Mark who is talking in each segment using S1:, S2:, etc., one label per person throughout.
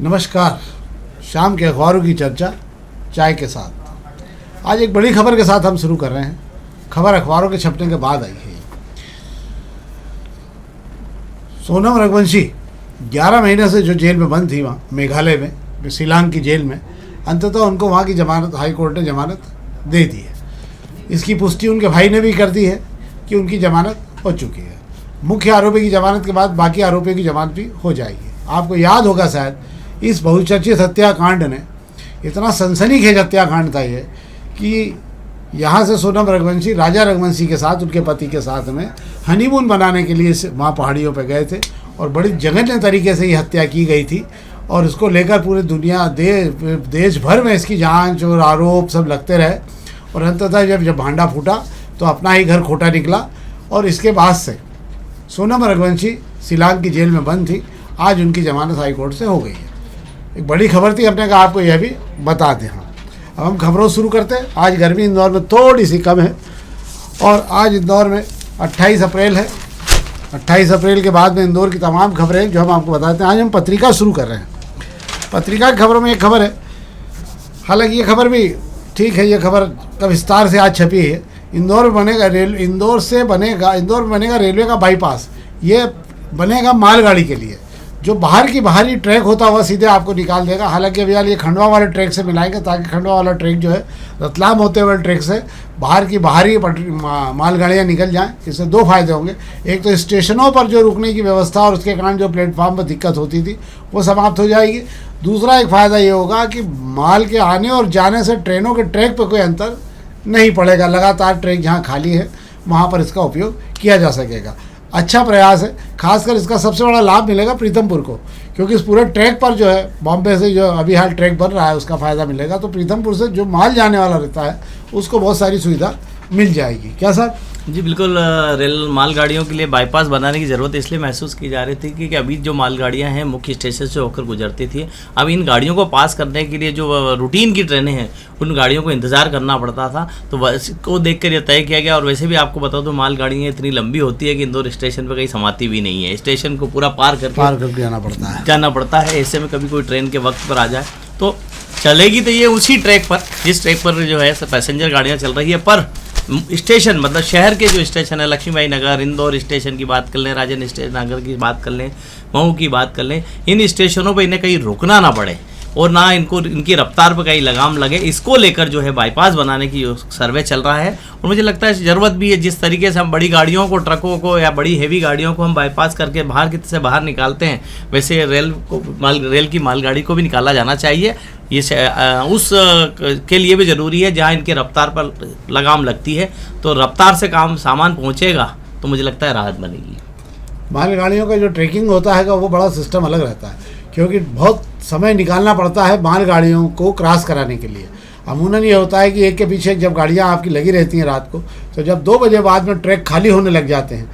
S1: नमस्कार। शाम के अखबारों की चर्चा चाय के साथ। आज एक बड़ी खबर के साथ हम शुरू कर रहे हैं। खबर अखबारों के छपने के बाद आई है। सोनम रघुवंशी 11 महीने से जो जेल में बंद थी, वहाँ मेघालय में शिलांग की जेल में, अंततः उनको वहाँ की जमानत, हाई कोर्ट ने जमानत दे दी है। इसकी पुष्टि उनके भाई ने भी कर दी है कि उनकी जमानत हो चुकी है। मुख्य आरोपी की जमानत के बाद बाकी आरोपियों की जमानत भी हो जाएगी। आपको याद होगा शायद, इस बहुचर्चित हत्याकांड ने, इतना सनसनीखेज हत्याकांड था ये, कि यहाँ से सोनम रघुवंशी राजा रघुवंशी के साथ, उनके पति के साथ में हनीमून बनाने के लिए वहाँ पहाड़ियों पर गए थे और बड़ी जघन्य तरीके से ये हत्या की गई थी। और इसको लेकर पूरी दुनिया, देश भर में इसकी जांच और आरोप सब लगते रहे। और अंततः जब भांडा फूटा तो अपना ही घर खोटा निकला। और इसके बाद से सोनम रघुवंशी शिलांग की जेल में बंद थी। आज उनकी जमानत हाई कोर्ट से हो गई है। एक बड़ी खबर थी, अपने का आपको यह भी बता दें। हाँ, अब हम खबरों शुरू करते हैं। आज गर्मी इंदौर में थोड़ी सी कम है और आज इंदौर में 28 अप्रैल है। 28 अप्रैल के बाद में इंदौर की तमाम खबरें जो हम आपको बताते हैं। आज हम पत्रिका शुरू कर रहे हैं। पत्रिका की खबरों में एक खबर है, हालांकि ये खबर भी ठीक है, ये खबर का विस्तार से आज छपी है। इंदौर में बनेगा इंदौर में बनेगा रेलवे का बाईपास। ये बनेगा मालगाड़ी के लिए। जो बाहरी ट्रैक होता हुआ सीधे आपको निकाल देगा। हालांकि अभी ये खंडवा वाले ट्रैक से मिलाएंगे, ताकि खंडवा वाला ट्रैक जो है रतलाम होते हुए ट्रैक से बाहरी मालगाड़ियाँ निकल जाएं। इससे दो फायदे होंगे। एक तो स्टेशनों पर जो रुकने की व्यवस्था और उसके कारण जो प्लेटफार्म पर दिक्कत होती थी वो समाप्त हो जाएगी। दूसरा एक फ़ायदा ये होगा कि माल के आने और जाने से ट्रेनों के ट्रैक पर कोई अंतर नहीं पड़ेगा। लगातार ट्रैक जहाँ खाली है वहाँ पर इसका उपयोग किया जा सकेगा। अच्छा प्रयास है। खासकर इसका सबसे बड़ा लाभ मिलेगा प्रीतमपुर को, क्योंकि इस पूरे ट्रैक पर जो है बॉम्बे से जो अभी हाल ट्रैक बन रहा है उसका फ़ायदा मिलेगा। तो प्रीतमपुर से जो माल जाने वाला रहता है उसको बहुत सारी सुविधा मिल जाएगी। क्या सर?
S2: जी बिल्कुल। रेल मालगाड़ियों के लिए बाईपास बनाने की ज़रूरत इसलिए महसूस की जा रही थी कि अभी जो मालगाड़ियां हैं मुख्य स्टेशन से होकर गुजरती थी। अब इन गाड़ियों को पास करने के लिए जो रूटीन की ट्रेनें हैं उन गाड़ियों को इंतज़ार करना पड़ता था। तो इसको देख कर ये तय किया गया। और वैसे भी आपको बता दो, मालगाड़ियाँ इतनी लंबी होती है कि इंदौर स्टेशन पर कहीं समाती भी नहीं है। स्टेशन को पूरा पार करके जाना पड़ता है। ऐसे में कभी कोई ट्रेन के वक्त पर आ जाए तो चलेगी तो ये उसी ट्रैक पर, जिस ट्रैक पर जो है पैसेंजर गाड़ियाँ चल रही है। पर स्टेशन मतलब शहर के जो स्टेशन है, लक्ष्मीबाई नगर, इंदौर स्टेशन की बात कर लें, राजन स्टेशन नगर की बात कर लें, मऊ की बात कर लें, इन स्टेशनों पर इन्हें कहीं रुकना ना पड़े और ना इनकी रफ्तार पर कहीं लगाम लगे, इसको लेकर जो है बाईपास बनाने की सर्वे चल रहा है। और मुझे लगता है ज़रूरत भी है। जिस तरीके से हम बड़ी गाड़ियों को, ट्रकों को या बड़ी हेवी गाड़ियों को हम बाईपास करके बाहर निकालते हैं, वैसे रेल की मालगाड़ी को भी निकाला जाना चाहिए। ये उस के लिए भी ज़रूरी है जहाँ इनकी रफ्तार पर लगाम लगती है, तो रफ्तार से सामान पहुँचेगा तो मुझे लगता है राहत बनेगी।
S1: मालगाड़ियों का जो ट्रैकिंग होता है वो बड़ा सिस्टम अलग रहता है, क्योंकि बहुत समय निकालना पड़ता है मालगाड़ियों को क्रॉस कराने के लिए। अमूमन ये होता है कि एक के पीछे एक जब गाड़ियाँ आपकी लगी रहती हैं रात को, तो जब 2 बजे बाद में ट्रैक खाली होने लग जाते हैं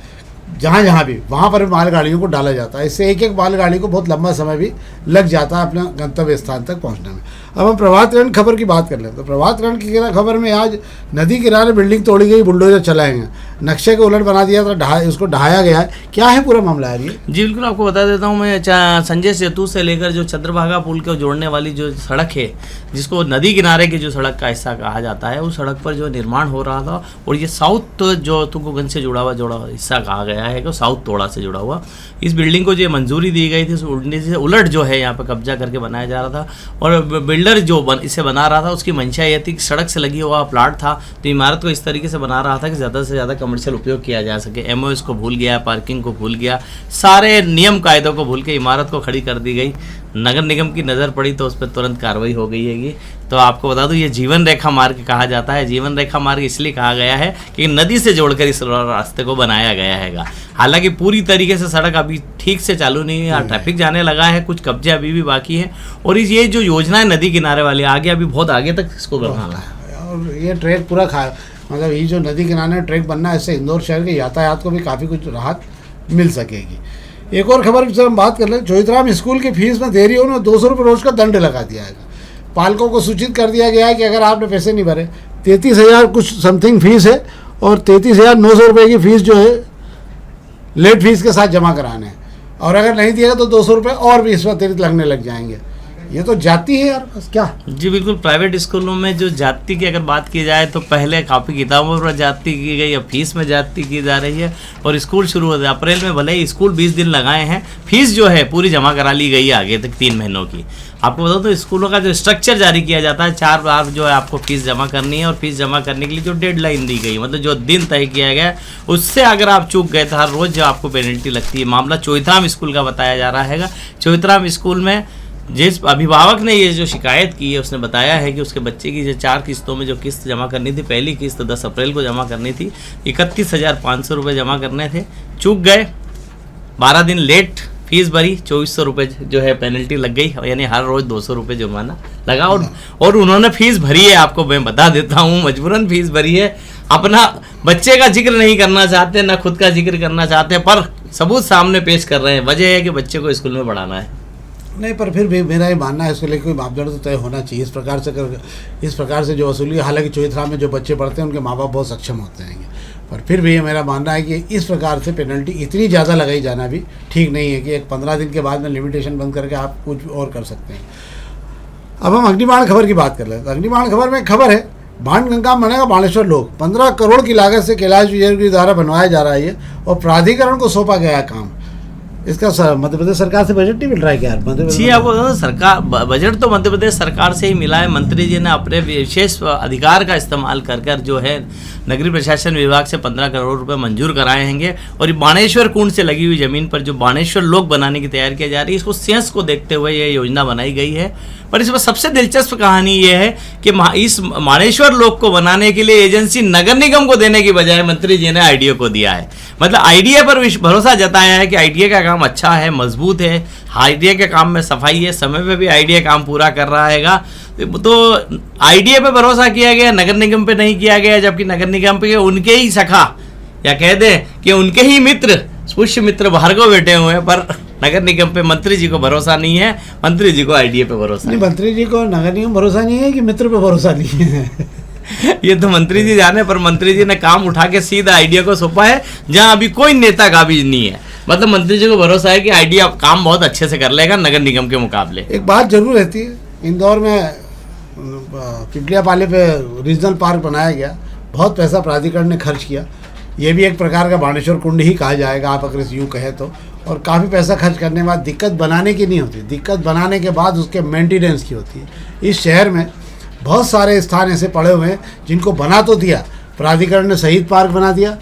S1: जहाँ भी, वहाँ पर मालगाड़ियों को डाला जाता है। इससे एक मालगाड़ी को बहुत लंबा समय भी लग जाता है अपने गंतव्य स्थान तक पहुँचने में। अब हम प्रभात खंड खबर की बात कर लें तो प्रभात खंड की खबर में आज नदी किनारे बिल्डिंग तोड़ी गई, बुलडोजर चलाए हैं, नक्शे को उलट बना दिया था, उसको ढहाया गया है। क्या है पूरा मामला है ये?
S2: जी बिल्कुल, आपको बता देता हूँ मैं। संजय सेतु से लेकर जो चंद्रभागा पुल को जोड़ने वाली जो सड़क है, जिसको नदी किनारे की जो सड़क का हिस्सा कहा जाता है, उस सड़क पर जो निर्माण हो रहा था, और ये साउथ जो तुंगगंज से जुड़ा हुआ हिस्सा कहा गया है कि साउथ तोड़ा से जुड़ा हुआ, इस बिल्डिंग को जो मंजूरी दी गई थी उस उलट जो है यहाँ पर कब्जा करके बनाया जा रहा था। और बिल्डर जो इसे बना रहा था उसकी मंशा यह थी कि सड़क से लगी हुआ प्लाट था, तो इमारत को इस तरीके से बना रहा था कि ज़्यादा से ज़्यादा कमर्शियल उपयोग किया जा सके। एमओएस को भूल गया, पार्किंग को भूल गया, सारे नियम कायदों को भूल के इमारत को खड़ी कर दी गई। नगर निगम की नज़र पड़ी तो उस पर तुरंत कार्रवाई हो गई है। तो आपको बता दूं, ये जीवन रेखा मार्ग कहा जाता है। जीवन रेखा मार्ग इसलिए कहा गया है कि नदी से जोड़कर इस रास्ते को बनाया गया है। हालांकि पूरी तरीके से सड़क अभी ठीक से चालू नहीं है, ट्रैफिक जाने लगा है, कुछ कब्जे अभी भी बाकी है। और ये जो योजना है नदी किनारे वाली, आगे अभी बहुत आगे तक इसको बढ़ाना है।
S1: और ये ट्रैक पूरा मतलब ये जो नदी किनारे ट्रैक बनना है, इससे इंदौर शहर के यातायात को भी काफ़ी कुछ राहत मिल सकेगी। एक और खबर से हम बात कर लें। चोइथराम स्कूल की फीस में देरी होने 200 रुपये रोज का दंड लगा दिया है। पालकों को सूचित कर दिया गया है कि अगर आपने पैसे नहीं भरे, 33,000 कुछ समथिंग फीस है और 33,900 रुपये की फ़ीस जो है लेट फीस के साथ जमा कराने हैं। और अगर नहीं दिएगा तो 200 रुपये और भी इस पर अतिरिक्त लगने लग जाएंगे। ये तो जाति है यार, बस क्या।
S2: जी बिल्कुल, प्राइवेट स्कूलों में जो जाति की अगर बात की जाए तो पहले काफ़ी किताबों पर जाति की गई, अब फीस में जाति की जा रही है। और स्कूल शुरू होते अप्रैल में, भले ही स्कूल 20 दिन लगाए हैं, फीस जो है पूरी जमा करा ली गई है आगे तक 3 महीनों की। आपको बताओ तो स्कूलों का जो स्ट्रक्चर जारी किया जाता है, 4 बार जो है आपको फीस जमा करनी है, और फीस जमा करने के लिए जो डेडलाइन दी गई, मतलब जो दिन तय किया गया उससे अगर आप चूक गए तो हर रोज़ जो आपको पेनल्टी लगती है। मामला चोइथराम स्कूल का बताया जा रहा है। चोइथराम स्कूल में जिस अभिभावक ने ये जो शिकायत की है, उसने बताया है कि उसके बच्चे की जो 4 किस्तों में जो किस्त जमा करनी थी, पहली किस्त 10 अप्रैल को जमा करनी थी, 31,500 रुपये जमा करने थे, चूक गए, 12 दिन लेट फीस भरी, 2400 रुपये जो है पेनल्टी लग गई, यानी हर रोज़ 200 रुपये जुर्माना लगा। और उन्होंने फीस भरी है, आपको मैं बता देता हूँ, मजबूरन फीस भरी है। अपना बच्चे का जिक्र नहीं करना चाहते, ना खुद का जिक्र करना चाहते, पर सबूत सामने पेश कर रहे हैं। वजह है कि बच्चे को स्कूल में पढ़ाना है।
S1: नहीं, पर फिर भी मेरा ये मानना है इसको लेकर कोई मापदंड तो तय होना चाहिए। इस प्रकार से जो वसूली, हालांकि चोइथराम में जो बच्चे पढ़ते हैं उनके माँ बाप बहुत सक्षम होते हैं, पर फिर भी ये मेरा मानना है कि इस प्रकार से पेनल्टी इतनी ज़्यादा लगाई जाना भी ठीक नहीं है कि एक 15 दिन के बाद में लिमिटेशन बंद करके आप कुछ और कर सकते हैं। अब हम अग्निबाण खबर की बात कर लेते हैं। अग्निबाण खबर में खबर है, बाण गंगा बनेगा बाणेश्वर लोक, 15 करोड़ की लागत से कैलाश विजयवर्गीय द्वारा बनवाया जा रहा है ये, और प्राधिकरण को सौंपा गया है काम। इसका मध्य प्रदेश सरकार से बजट नहीं मिल रहा है क्या यार?
S2: जी, आपको सरकार बजट तो मध्य प्रदेश सरकार से ही मिला है। मंत्री जी ने अपने विशेष अधिकार का इस्तेमाल कर जो है नगरीय प्रशासन विभाग से 15 करोड़ रुपए मंजूर कराए हैंगे। और बाणेश्वर कुंड से लगी हुई जमीन पर जो बाणेश्वर लोक बनाने की तैयारी की जा रही है, इसको सेंस को देखते हुए यह योजना बनाई गई है। पर इसमें सबसे दिलचस्प कहानी यह है कि इस बाणेश्वर लोक को बनाने के लिए एजेंसी नगर निगम को देने की बजाय मंत्री जी ने आईडीए को दिया है। मतलब आईडीए पर भरोसा जताया है कि आईडीए का काम अच्छा है, मजबूत है, आईडीए के काम में सफाई है, समय पे भी आईडीए काम पूरा कर रहा है। तो आईडीए पे भरोसा किया गया, नगर निगम पे नहीं किया गया, जबकि नगर निगम पे उनके ही सखा या कह दें कि उनके ही मित्र, पुष्य मित्र भार्गव बैठे हुए हैं, पर नगर निगम पे मंत्री जी को भरोसा नहीं है, मंत्री जी को आईडीए पे भरोसा नहीं।
S1: मंत्री जी को नगर निगम भरोसा नहीं है कि मित्र पे भरोसा नहीं है
S2: ये तो मंत्री जी जाने, पर मंत्री जी ने काम उठा के सीधा आईडीए को सौंपा है, जहां अभी कोई नेता का भी नहीं है। मतलब मंत्री जी को भरोसा है कि आईडीए काम बहुत अच्छे से कर लेगा नगर निगम के मुकाबले।
S1: एक बात जरूर रहती है, इंदौर में पिपलियापाले पे रीजनल पार्क बनाया गया, बहुत पैसा प्राधिकरण ने खर्च किया। ये भी एक प्रकार का बाणेश्वर कुंड ही कहा जाएगा, आप अगर यूँ कहें तो। और काफ़ी पैसा खर्च करने के बाद दिक्कत बनाने की नहीं होती, दिक्कत बनाने के बाद उसके मेंटेनेंस की होती है। इस शहर में बहुत सारे स्थान ऐसे पड़े हुए हैं जिनको बना तो दिया प्राधिकरण ने, शहीद पार्क बना दिया,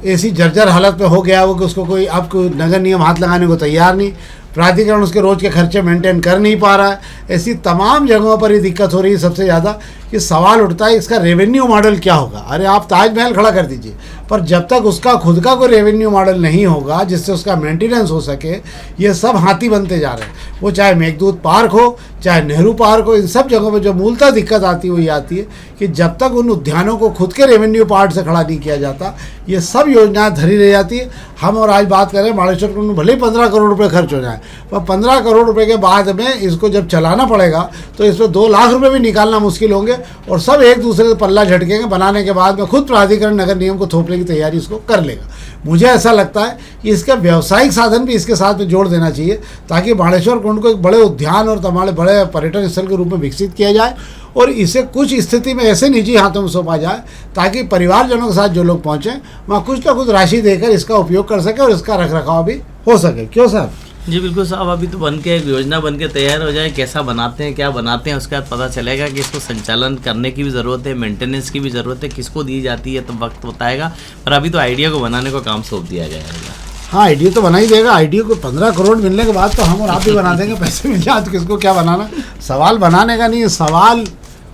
S1: ऐसी जर्जर हालत में हो गया वो कि उसको कोई अब कोई नगर निगम हाथ लगाने को तैयार नहीं, प्राधिकरण उसके रोज़ के खर्चे मेंटेन कर नहीं पा रहा है। ऐसी तमाम जगहों पर ये दिक्कत हो रही है। सबसे ज़्यादा कि सवाल उठता है इसका रेवेन्यू मॉडल क्या होगा। अरे आप ताजमहल खड़ा कर दीजिए, पर जब तक उसका खुद का कोई रेवेन्यू मॉडल नहीं होगा जिससे उसका मेंटेनेंस हो सके, ये सब हाथी बनते जा रहे हैं। वो चाहे मेघदूत पार्क हो, चाहे नेहरू पार्क हो, इन सब जगहों पर जो मूलतः दिक्कत आती है वो ये आती है कि जब तक उन उद्यानों को खुद के रेवेन्यू पार्ट से खड़ा नहीं किया जाता, ये सब योजनाएं धरी रह जाती है। हम और आज बात करें बाणेश्वर कुंड में भले ही 15 करोड़ रुपए खर्च हो जाए, पर 15 करोड़ रुपए के बाद में इसको जब चलाना पड़ेगा तो इसमें 2 लाख रुपए भी निकालना मुश्किल होंगे, और सब एक दूसरे से पल्ला झटकेंगे। बनाने के बाद में खुद प्राधिकरण नगर निगम को थोपने की तैयारी इसको कर लेगा। मुझे ऐसा लगता है कि इसका व्यावसायिक साधन भी इसके साथ में जोड़ देना चाहिए, ताकि बाणेश्वर कुंड को एक बड़े उद्यान और तमाम बड़े पर्यटन स्थल के रूप में विकसित किया जाए, और इसे कुछ स्थिति में ऐसे निजी हाथों में सौंपा जाए ताकि परिवारजनों के साथ जो लोग पहुँचें वहाँ कुछ ना कुछ राशि देकर इसका उपयोग कर सके और इसका रखरखाव भी हो सके। क्यों साहब?
S2: जी बिल्कुल साहब, अभी तो बन के एक योजना बन के तैयार हो जाए, कैसा बनाते हैं, क्या बनाते हैं, उसके बाद पता चलेगा कि इसको संचालन करने की भी ज़रूरत है, मेंटेनेंस की भी ज़रूरत है, किसको दी जाती है तो वक्त बताएगा। पर अभी तो आइडिया को बनाने को काम सौंप दिया जाएगा।
S1: हाँ, आइडिया तो बना ही देगा। आइडिया को 15 करोड़ मिलने के बाद तो हम और आप भी बना देंगे, पैसे मिल जाए तो किसको क्या बनाना। सवाल बनाने का नहीं है, सवाल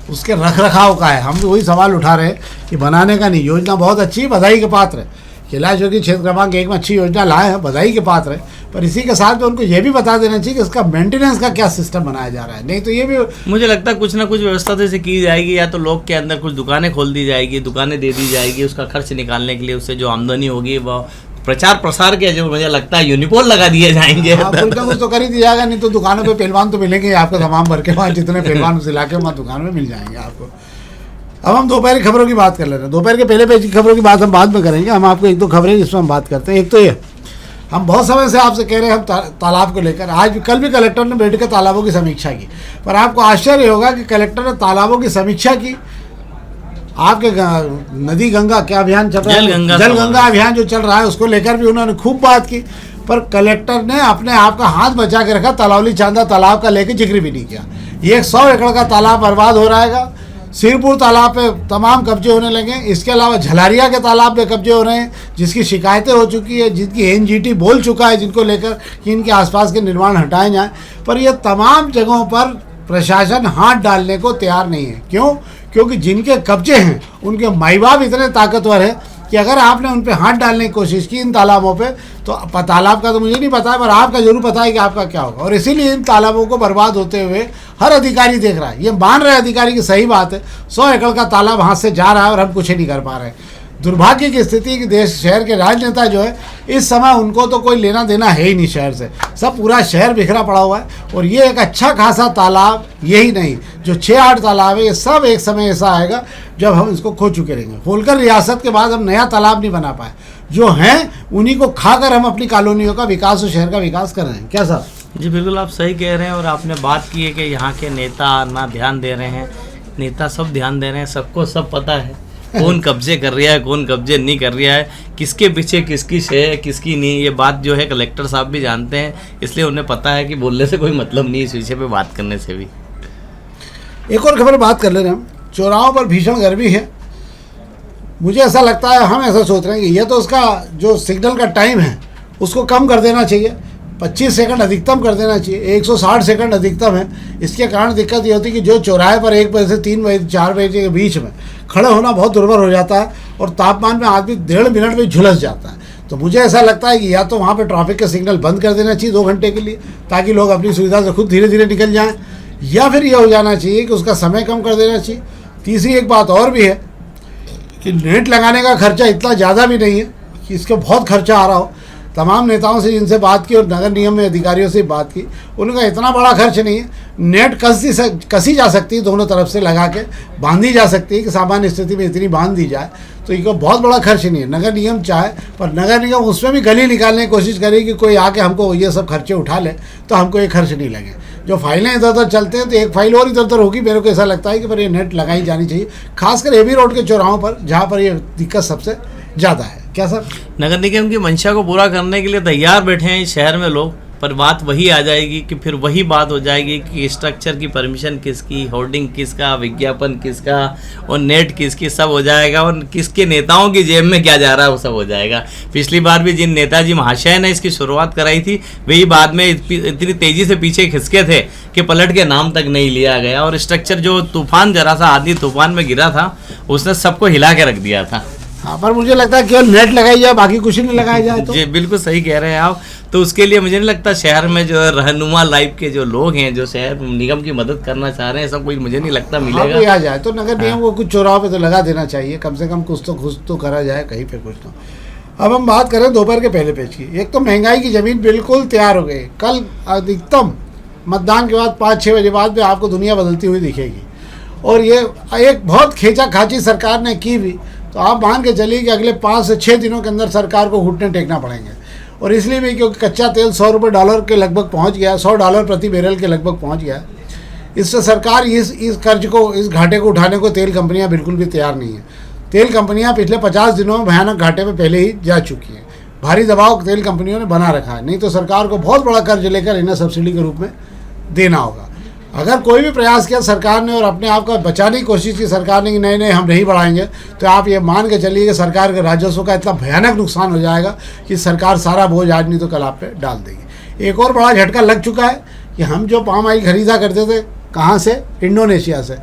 S1: उसके रखरखाव का है। हम भी वही सवाल उठा रहे हैं कि बनाने का नहीं। योजना बहुत अच्छी है, बधाई के पात्र है। कैलाश योगी क्षेत्र क्रमांक 1 में अच्छी योजना लाए हैं, बधाई के पात्र है, पर इसी के साथ में उनको ये भी बता देना चाहिए कि इसका मेंटेनेंस का क्या सिस्टम बनाया जा रहा है। नहीं तो ये भी
S2: मुझे लगता है कुछ ना कुछ व्यवस्था तो इसे की जाएगी, या तो लोग के अंदर कुछ दुकानें खोल दी जाएगी, दुकानें दे दी जाएगी, उसका खर्च निकालने के लिए उससे जो आमदनी होगी वो प्रचार प्रसार के जो मुझे लगता है यूनिपोल लगा दिए जाएंगे।
S1: कुछ तो कर ही दिया जाएगा, नहीं तो दुकानों पे पहलवान तो मिलेंगे आपको तमाम भर के, वहाँ जितने पहलवान उस इलाके में दुकान में मिल जाएंगे आपको। अब हम दोपहर की खबरों की बात कर ले रहे हैं। दोपहर के पहले पेज की खबरों की बात हम बाद में करेंगे। हम आपको 1-2 खबरें जिसमें हम बात करते हैं। एक तो ये हम बहुत समय से आपसे कह रहे हैं हम तालाब को लेकर, आज भी कल भी कलेक्टर ने बैठ कर तालाबों की समीक्षा की, पर आपको आश्चर्य होगा कि कलेक्टर ने तालाबों की समीक्षा की, आपके नदी गंगा क्या अभियान चल रहा है, जल गंगा अभियान जो चल रहा है उसको लेकर भी उन्होंने खूब बात की, पर कलेक्टर ने अपने आप का हाथ बचा के रखा, तलावली चांदा तालाब का लेके जिक्र भी नहीं किया। ये 100 एकड़ का तालाब बर्बाद हो रहा है। सिरपुर तालाब पे तमाम कब्जे होने लगे, इसके अलावा झलारिया के तालाब पे कब्जे हो रहे हैं, जिसकी शिकायतें हो चुकी है, जिनकी एनजीटी बोल चुका है जिनको लेकर कि इनके आसपास के निर्माण हटाए जाएं, पर ये तमाम जगहों पर प्रशासन हाथ डालने को तैयार नहीं है। क्यों? क्योंकि जिनके कब्जे हैं उनके माई बाप इतने ताकतवर हैं कि अगर आपने उन पे हाथ डालने की कोशिश की इन तालाबों पे, तो तालाब का तो मुझे नहीं पता है, पर आपका जरूर पता है कि आपका क्या होगा। और इसीलिए इन तालाबों को बर्बाद होते हुए हर अधिकारी देख रहा है। ये मान रहे अधिकारी की सही बात है, 100 एकड़ का तालाब हाथ से जा रहा है और हम कुछ नहीं कर पा रहे हैं। दुर्भाग्य की स्थिति कि देश शहर के राजनेता जो है इस समय उनको तो कोई लेना देना है ही नहीं शहर से, सब पूरा शहर बिखरा पड़ा हुआ है। और ये एक अच्छा खासा तालाब, यही नहीं जो 6-8 तालाब है, ये सब एक समय ऐसा आएगा जब हम इसको खो चुके रहेंगे। होलकर रियासत के बाद हम नया तालाब नहीं बना पाए, जो हैं उन्हीं को खाकर हम अपनी कॉलोनियों का विकास और शहर का विकास कर रहे हैं। क्या साहब?
S2: जी बिल्कुल, आप सही कह रहे हैं। और आपने बात की है कि यहाँ के नेता ना ध्यान दे रहे हैं, नेता सब ध्यान दे रहे हैं, सबको सब पता है कौन कब्जे कर रहा है, कौन कब्जे नहीं कर रहा है, किसके पीछे किसकी शे है, किसकी नहीं। ये बात जो है कलेक्टर साहब भी जानते हैं, इसलिए उन्हें पता है कि बोलने से कोई मतलब नहीं, इस विषय पे बात करने से भी।
S1: एक और खबर बात कर ले रहे हैं हम, चौराहों पर भीषण गर्मी है। मुझे ऐसा लगता है, हम ऐसा सोच रहे हैं कि यह तो उसका जो सिग्नल का टाइम है उसको कम कर देना चाहिए, 25 सेकंड अधिकतम कर देना चाहिए, 160 सेकंड अधिकतम है। इसके कारण दिक्कत ये होती है कि जो चौराहे पर 1 बजे से 3 बजे 4 बजे के बीच में खड़े होना बहुत दुर्भर हो जाता है और तापमान में आदमी 1.5 मिनट में झुलस जाता है। तो मुझे ऐसा लगता है कि या तो वहाँ पे ट्रैफिक के सिग्नल बंद कर देना चाहिए 2 घंटे के लिए, ताकि लोग अपनी सुविधा से खुद धीरे धीरे निकल जाएँ, या फिर यह हो जाना चाहिए कि उसका समय कम कर देना चाहिए। तीसरी एक बात और भी है कि नेट लगाने का खर्चा इतना ज़्यादा भी नहीं है कि इसका बहुत खर्चा आ रहा हो। तमाम नेताओं से जिनसे बात की और नगर निगम में अधिकारियों से बात की, उनका इतना बड़ा खर्च नहीं है। नेट कसी जा सकती है, दोनों तरफ से लगा के बांधी जा सकती है कि सामान्य स्थिति में इतनी बांध दी जाए, तो इनको बहुत बड़ा खर्च नहीं है। नगर निगम चाहे, पर नगर निगम उसमें भी गली निकालने की कोशिश करे कि कोई आके हमको ये सब खर्चे उठा ले, तो हमको ये खर्च नहीं लगे। जो फाइलें इधर उधर चलते हैं तो एक फाइल और इधर उधर होगी। मेरे को ऐसा लगता है कि पर ये नेट लगाई जानी चाहिए, खासकर हेवी रोड के चौराहों पर, जहाँ पर ये दिक्कत सबसे ज़्यादा है। क्या सर?
S2: नगर निगम की मंशा को पूरा करने के लिए तैयार बैठे हैं इस शहर में लोग, पर बात वही आ जाएगी कि फिर वही बात हो जाएगी कि स्ट्रक्चर की परमिशन किसकी, होर्डिंग किसका, विज्ञापन किसका और नेट किसकी, सब हो जाएगा। और किसके नेताओं की जेब में क्या जा रहा है वो सब हो जाएगा। पिछली बार भी जिन नेताजी महाशय ने इसकी शुरुआत कराई थी, वही बाद में इतनी तेज़ी से पीछे खिसके थे कि पलट के नाम तक नहीं लिया गया। और स्ट्रक्चर जो तूफान, जरा सा आंधी तूफान में गिरा था, उसने सबको हिला के रख दिया था।
S1: हाँ, पर मुझे लगता है केवल नेट लगाई जाए, बाकी कुछ नहीं लगाया जाए तो।
S2: जी बिल्कुल सही कह रहे हैं आप। तो उसके लिए मुझे नहीं लगता शहर में जो रहनुमा लाइफ के जो लोग हैं, जो शहर निगम की मदद करना चाह रहे हैं, सब कुछ मुझे नहीं लगता मिलेगा।
S1: हाँ, आ जाए तो नगर निगम को कुछ चौराहों पे तो लगा देना चाहिए, कम से कम कुछ तो करा जाए कहीं पे कुछ तो। अब हम बात करें दोपहर के पहले पेज की। एक तो महंगाई की ज़मीन बिल्कुल तैयार हो गई। कल अधिकतम मतदान के बाद 5-6 बजे बाद भी आपको दुनिया बदलती हुई दिखेगी। और ये एक बहुत खींचा खाची सरकार ने की भी, तो आप मान के चलिए कि अगले 5 से 6 दिनों के अंदर सरकार को घुटने टेकना पड़ेंगे। और इसलिए भी क्योंकि कच्चा तेल $100 के लगभग पहुंच गया, $100 प्रति बैरल के लगभग पहुंच गया। इससे सरकार इस कर्ज को, इस घाटे को उठाने को तेल कंपनियां बिल्कुल भी तैयार नहीं है। तेल कंपनियां पिछले 50 दिनों में भयानक घाटे में पहले ही जा चुकी हैं। भारी दबाव तेल कंपनियों ने बना रखा है, नहीं तो सरकार को बहुत बड़ा कर्ज लेकर इन्हें सब्सिडी के रूप में देना होगा। अगर कोई भी प्रयास किया सरकार ने और अपने आप को बचाने की कोशिश की सरकार ने कि नहीं नहीं हम नहीं बढ़ाएंगे, तो आप ये मान के चलिए कि सरकार के राजस्व का इतना भयानक नुकसान हो जाएगा कि सरकार सारा बोझ आज नहीं तो कल आप पे डाल देगी। एक और बड़ा झटका लग चुका है कि हम जो पाम ऑयल खरीदा करते थे, कहाँ से? इंडोनेशिया से।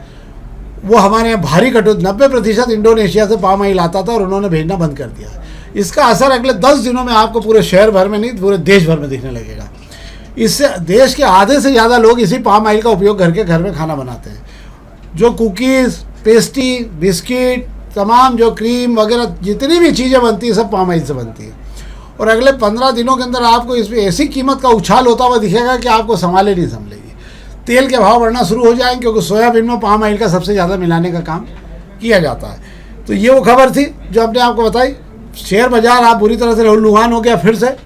S1: वो हमारे यहाँ भारी कटौती, 90% इंडोनेशिया से पाम ऑयल आता था और उन्होंने भेजना बंद कर दिया। इसका असर अगले 10 दिनों में आपको पूरे शहर भर में नहीं, पूरे देश भर में दिखने लगेगा। इससे देश के आधे से ज़्यादा लोग इसी पाम ऑयल का उपयोग करके घर में खाना बनाते हैं। जो कुकीज़, पेस्ट्री, बिस्किट, तमाम जो क्रीम वगैरह जितनी भी चीज़ें बनती हैं सब पाम ऑयल से बनती है। और अगले 15 दिनों के अंदर आपको इसमें ऐसी कीमत का उछाल होता हुआ दिखेगा कि आपको संभाले नहीं संभलेगी। तेल के भाव बढ़ना शुरू हो जाएंगे क्योंकि सोयाबीन में पाम ऑयल का सबसे ज़्यादा मिलाने का काम किया जाता है। तो ये वो खबर थी जो अपने आपको बताई। शेयर बाज़ार आप बुरी तरह से लहूलुहान हो गया फिर से।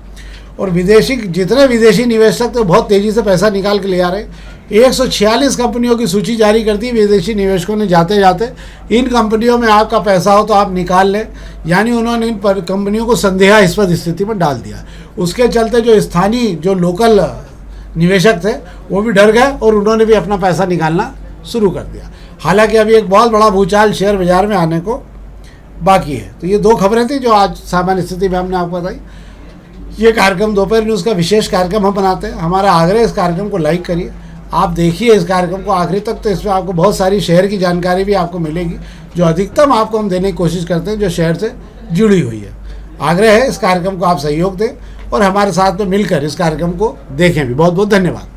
S1: और जितने विदेशी निवेशक थे बहुत तेज़ी से पैसा निकाल के ले आ रहे हैं। 146 कंपनियों की सूची जारी कर दी विदेशी निवेशकों ने, जाते जाते इन कंपनियों में आपका पैसा हो तो आप निकाल लें, यानी उन्होंने इन कंपनियों को संदेहास्पद स्थिति में डाल दिया। उसके चलते जो स्थानीय जो लोकल निवेशक थे वो भी डर गए और उन्होंने भी अपना पैसा निकालना शुरू कर दिया। हालांकि अभी एक बहुत बड़ा भूचाल शेयर बाजार में आने को बाकी है। तो ये 2 खबरें थी जो आज सामान्य स्थिति में हमने आपको बताई। ये कार्यक्रम दोपहर न्यूज़ का विशेष कार्यक्रम हम बनाते हैं। हमारा आग्रह इस कार्यक्रम को लाइक करिए, आप देखिए इस कार्यक्रम को आखिरी तक, तो इसमें आपको बहुत सारी शहर की जानकारी भी आपको मिलेगी जो अधिकतम आपको हम देने की कोशिश करते हैं जो शहर से जुड़ी हुई है। आग्रह है इस कार्यक्रम को आप सहयोग दें और हमारे साथ में मिलकर इस कार्यक्रम को देखें भी। बहुत बहुत धन्यवाद।